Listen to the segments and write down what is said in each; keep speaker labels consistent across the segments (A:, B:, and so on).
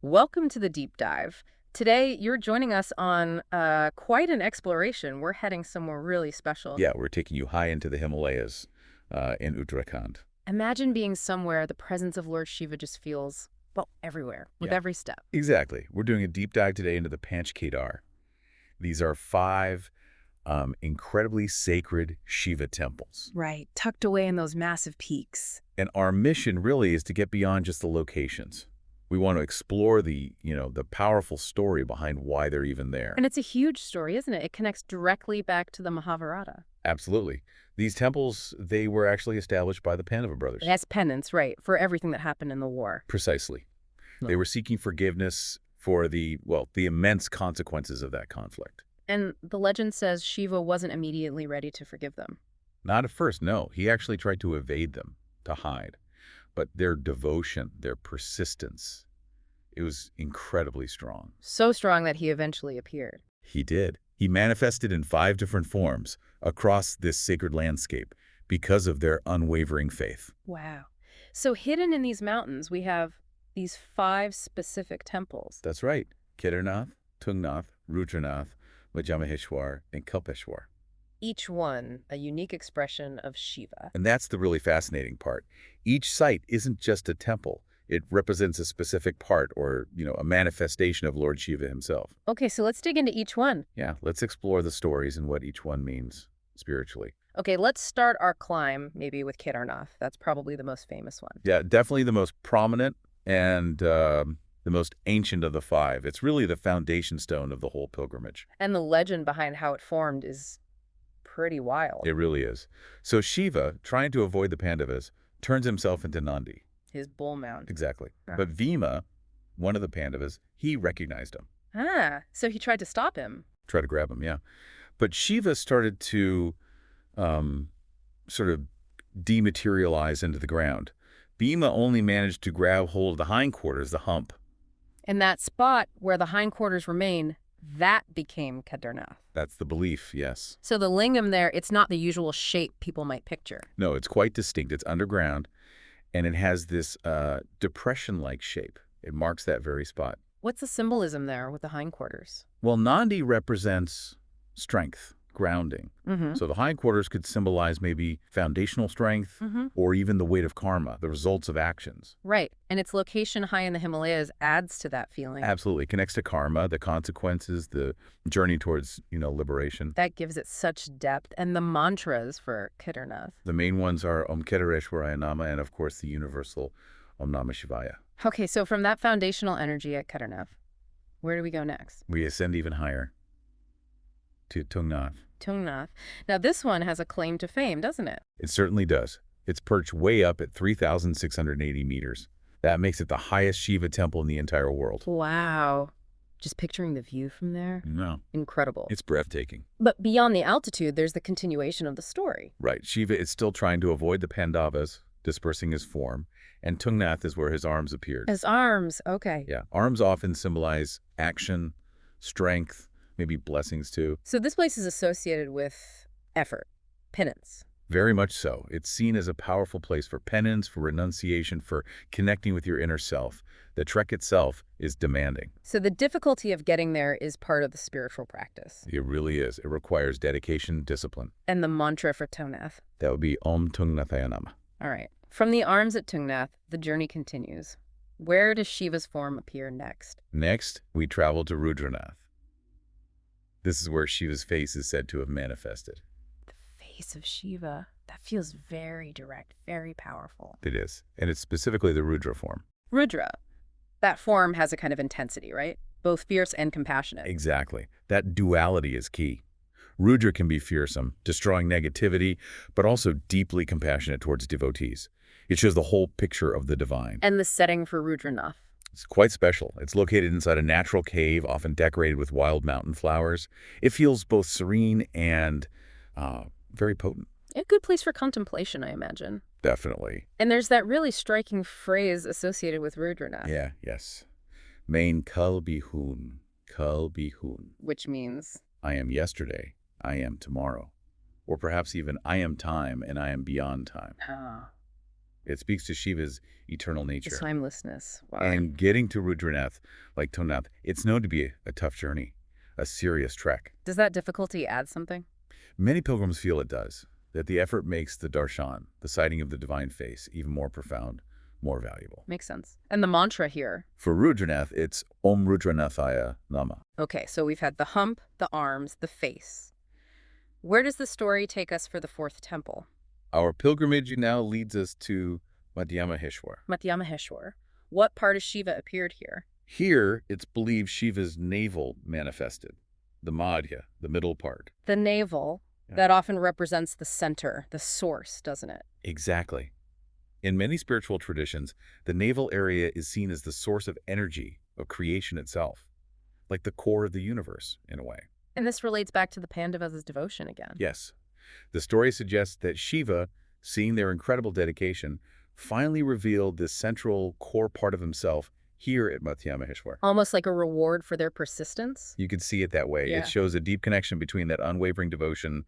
A: Welcome to the deep dive. Today, you're joining us on quite an exploration. We're heading somewhere really special.
B: Yeah, we're taking you high into the Himalayas in Uttarakhand.
A: Imagine being somewhere the presence of Lord Shiva just feels, well, everywhere, with
B: Yeah,
A: every step.
B: exactly. We're doing a deep dive today into the Panch Kedar. These are five incredibly sacred Shiva temples.
A: Right, tucked away in those massive peaks.
B: And our mission really is to get beyond just the locations. We want to explore the powerful story behind why they're even there.
A: And it's a huge story, isn't it? It connects directly back to the Mahabharata.
B: Absolutely. These temples, they were actually established by the Pandava brothers.
A: As penance, right, for everything that happened in the war.
B: Precisely.
A: No.
B: They were seeking forgiveness for the immense consequences of that conflict.
A: And the legend says Shiva wasn't immediately ready to forgive them.
B: Not at first, no. He actually tried to evade them, to hide. But their devotion, their persistence, it was incredibly strong.
A: So strong that he eventually appeared.
B: He did. He manifested in 5 different forms across this sacred landscape because of their unwavering faith.
A: Wow. So hidden in these mountains, we have these 5 specific temples.
B: That's right. Kedarnath, Tungnath, Rudranath, Madhyamaheshwar, and Kalpeshwar.
A: Each one a unique expression of Shiva.
B: And that's the really fascinating part. Each site isn't just a temple. It represents a specific part or, a manifestation of Lord Shiva himself.
A: Okay, so let's dig into each one.
B: Yeah, let's explore the stories and what each one means spiritually.
A: Okay, let's start our climb maybe with Kedarnath. That's probably the most famous one.
B: Yeah, definitely the most prominent and the most ancient of the 5. It's really the foundation stone of the whole pilgrimage.
A: And the legend behind how it formed is pretty wild.
B: It really is. So Shiva, trying to avoid the Pandavas, turns himself into Nandi.
A: His bull mount.
B: Exactly.
A: Ah.
B: But Bhima, one of the Pandavas, he recognized him.
A: Ah, so he tried to stop him.
B: Try to grab him, yeah. But Shiva started to sort of dematerialize into the ground. Bhima only managed to grab hold of the hindquarters, the hump.
A: And that spot where the hindquarters remain, that became Kedarnath.
B: That's the belief, yes.
A: So the lingam there, it's not the usual shape people might picture.
B: No, it's quite distinct. It's underground, and it has this depression-like shape. It marks that very spot.
A: What's the symbolism there with the hindquarters?
B: Well, Nandi represents strength, grounding.
A: Mm-hmm.
B: So the hindquarters could symbolize maybe foundational strength or even the weight of karma, the results of actions.
A: Right. And its location high in the Himalayas adds to that feeling.
B: Absolutely. Connects to karma, the consequences, the journey towards, liberation.
A: That gives it such depth. And the mantras for Kedarnath.
B: The main ones are Om Kedareshwaraya Nama and, of course, the universal Om Namah Shivaya.
A: Okay, so from that foundational energy at Kedarnath, where do we go next?
B: We ascend even higher to Tungnath.
A: Tungnath. Now this one has a claim to fame, doesn't it?
B: It certainly does. It's perched way up at 3,680 meters. That makes it the highest Shiva temple in the entire world.
A: Wow. Just picturing the view from there.
B: No,
A: Incredible.
B: it's breathtaking.
A: But beyond the altitude, there's the continuation of the story.
B: Right. Shiva is still trying to avoid the Pandavas, dispersing his form, and Tungnath is where his arms appeared.
A: His arms, okay.
B: Yeah. Arms often symbolize action, strength, maybe blessings too.
A: So this place is associated with effort, penance.
B: Very much so. It's seen as a powerful place for penance, for renunciation, for connecting with your inner self. The trek itself is demanding.
A: So the difficulty of getting there is part of the spiritual practice.
B: It really is. It requires dedication, discipline.
A: And the mantra for Tungnath.
B: That would be Om Tungnathaya Nama.
A: All right. From the arms at Tungnath, the journey continues. Where does Shiva's form appear next?
B: Next, we travel to Rudranath. This is where Shiva's face is said to have manifested.
A: The face of Shiva. That feels very direct, very powerful.
B: It is. And it's specifically the Rudra form.
A: Rudra. That form has a kind of intensity, right? Both fierce and compassionate.
B: Exactly. That duality is key. Rudra can be fearsome, destroying negativity, but also deeply compassionate towards devotees. It shows the whole picture of the divine.
A: And the setting for Rudranath.
B: It's quite special. It's located inside a natural cave, often decorated with wild mountain flowers. It feels both serene and very potent.
A: A good place for contemplation, I imagine.
B: Definitely.
A: And there's that really striking phrase associated with Rudranath.
B: Yeah, yes. Main Kal Bihun, Kal Bihun.
A: Which means?
B: I am yesterday, I am tomorrow. Or perhaps even I am time and I am beyond time.
A: Ah.
B: It speaks to Shiva's eternal
A: The
B: nature.
A: timelessness. Wow.
B: And getting to Rudranath, like Tungnath, it's known to be a tough journey, a serious trek.
A: Does that difficulty add something?
B: Many pilgrims feel it does, that the effort makes the darshan, the sighting of the divine face, even more profound, more valuable.
A: Makes sense. And the mantra here.
B: For Rudranath, it's Om Rudranathaya Nama.
A: Okay, so we've had the hump, the arms, the face. Where does the story take us for the fourth temple?
B: Our pilgrimage now leads us to Madhyamaheshwar.
A: Madhyamaheshwar. What part of Shiva appeared here?
B: Here, it's believed Shiva's navel manifested, the Madhya, the middle part.
A: The navel.
B: Yeah.
A: That often represents the center, the source, doesn't it?
B: Exactly. In many spiritual traditions, the navel area is seen as the source of energy, of creation itself, like the core of the universe, in a way.
A: And this relates back to the Pandavas' devotion again.
B: Yes. The story suggests that Shiva, seeing their incredible dedication, finally revealed this central core part of himself here at Madhyamaheshwar.
A: Almost like a reward for their persistence?
B: You could see it that way.
A: Yeah.
B: It shows a deep connection between that unwavering devotion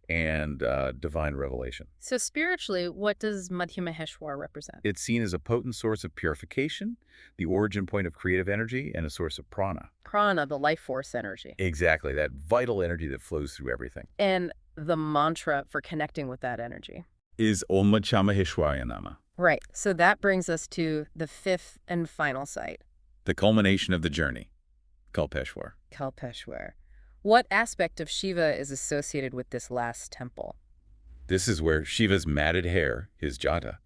B: and divine revelation.
A: So spiritually, what does Madhyamaheshwar represent?
B: It's seen as a potent source of purification, the origin point of creative energy, and a source of prana.
A: Prana, the life force energy.
B: Exactly, that vital energy that flows through everything.
A: And the mantra for connecting with that energy.
B: Is Om Madhyamaheshwaya Nama,
A: Right. So that brings us to the fifth and final site,
B: the culmination of the journey, Kalpeshwar.
A: Kalpeshwar. What aspect of Shiva is associated with this last temple?
B: This is where Shiva's matted hair, his jata,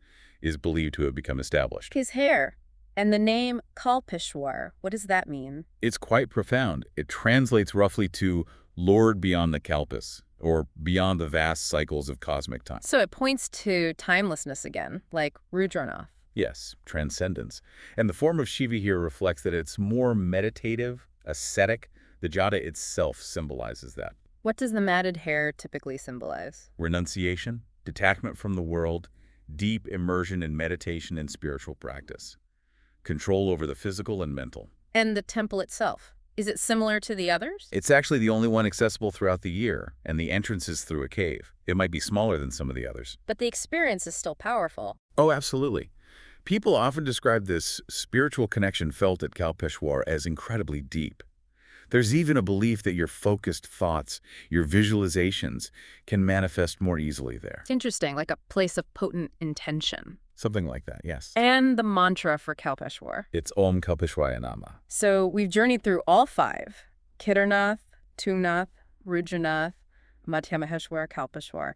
B: is believed to have become established.
A: His hair. And the name Kalpeshwar, what does that mean?
B: It's quite profound. It translates roughly to Lord beyond the Kalpas, or beyond the vast cycles of cosmic time.
A: So it points to timelessness again, like Rudranath.
B: Yes, transcendence. And the form of Shiva here reflects that it's more meditative, ascetic. The jata itself symbolizes that.
A: What does the matted hair typically symbolize?
B: Renunciation, detachment from the world, deep immersion in meditation and spiritual practice. Control over the physical and mental.
A: And the temple itself, is it similar to the others?
B: It's actually the only one accessible throughout the year, and the entrance is through a cave. It might be smaller than some of the others.
A: But the experience is still powerful.
B: Oh, absolutely. People often describe this spiritual connection felt at Kalpeshwar as incredibly deep. There's even a belief that your focused thoughts, your visualizations, can manifest more easily there.
A: It's interesting, like a place of potent intention.
B: Something like that, yes.
A: And the mantra for Kalpeshwar.
B: It's Om Kalpeshwaya Nama.
A: So we've journeyed through all five: Kedarnath, Tungnath, Rudranath, Madhyamaheshwar, Kalpeshwar.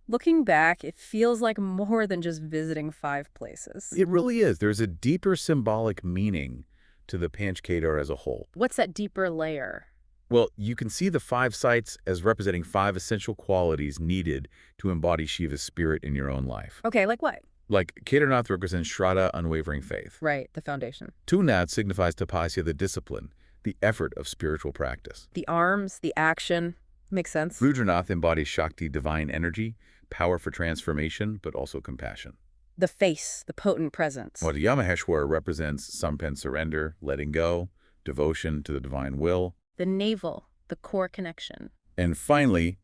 A: Looking back, it feels like more than just visiting five places.
B: It really is. There's a deeper symbolic meaning to the Panch Kedar as a whole.
A: What's that deeper layer?
B: Well, you can see the 5 sites as representing 5 essential qualities needed to embody Shiva's spirit in your own life.
A: Okay, like what?
B: Like Kedarnath represents Shraddha, unwavering faith.
A: Right, the foundation.
B: Tungnath signifies tapasya, the discipline, the effort of spiritual practice.
A: The arms, the action. Makes sense.
B: Rudranath embodies Shakti, divine energy, power for transformation, but also compassion.
A: The face, the potent presence.
B: Madhyamaheshwar represents sampan, surrender, letting go, devotion to the divine will.
A: The navel, the core connection.
B: And finally,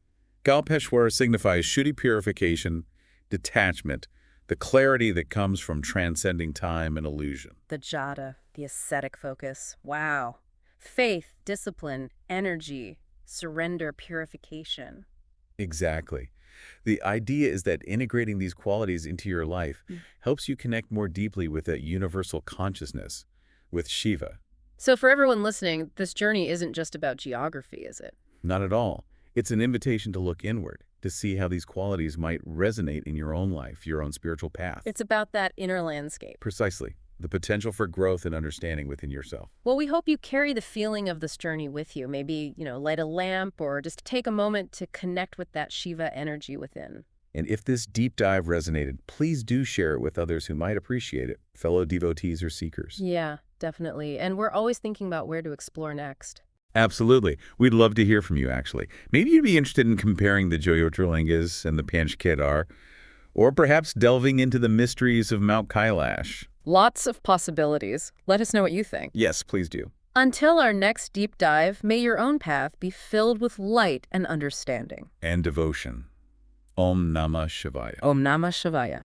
B: Kalpeshwar signifies Shuddhi, purification, detachment, the clarity that comes from transcending time and illusion.
A: The jata, the ascetic focus. Wow. Faith, discipline, energy, surrender, purification.
B: Exactly. The idea is that integrating these qualities into your life helps you connect more deeply with that universal consciousness, with Shiva.
A: So for everyone listening, this journey isn't just about geography, is it?
B: Not at all. It's an invitation to look inward, to see how these qualities might resonate in your own life, your own spiritual path.
A: It's about that inner landscape.
B: Precisely. The potential for growth and understanding within yourself.
A: Well, we hope you carry the feeling of this journey with you. Maybe, light a lamp or just take a moment to connect with that Shiva energy within.
B: And if this deep dive resonated, please do share it with others who might appreciate it, fellow devotees or seekers.
A: Yeah, definitely. And we're always thinking about where to explore next.
B: Absolutely. We'd love to hear from you, actually. Maybe you'd be interested in comparing the Jyotirlingas and the Panch Kedar, or perhaps delving into the mysteries of Mount Kailash.
A: Lots of possibilities. Let us know what you think.
B: Yes, please do.
A: Until our next deep dive, may your own path be filled with light and understanding.
B: And devotion. Om Namah Shivaya.
A: Om Namah Shivaya.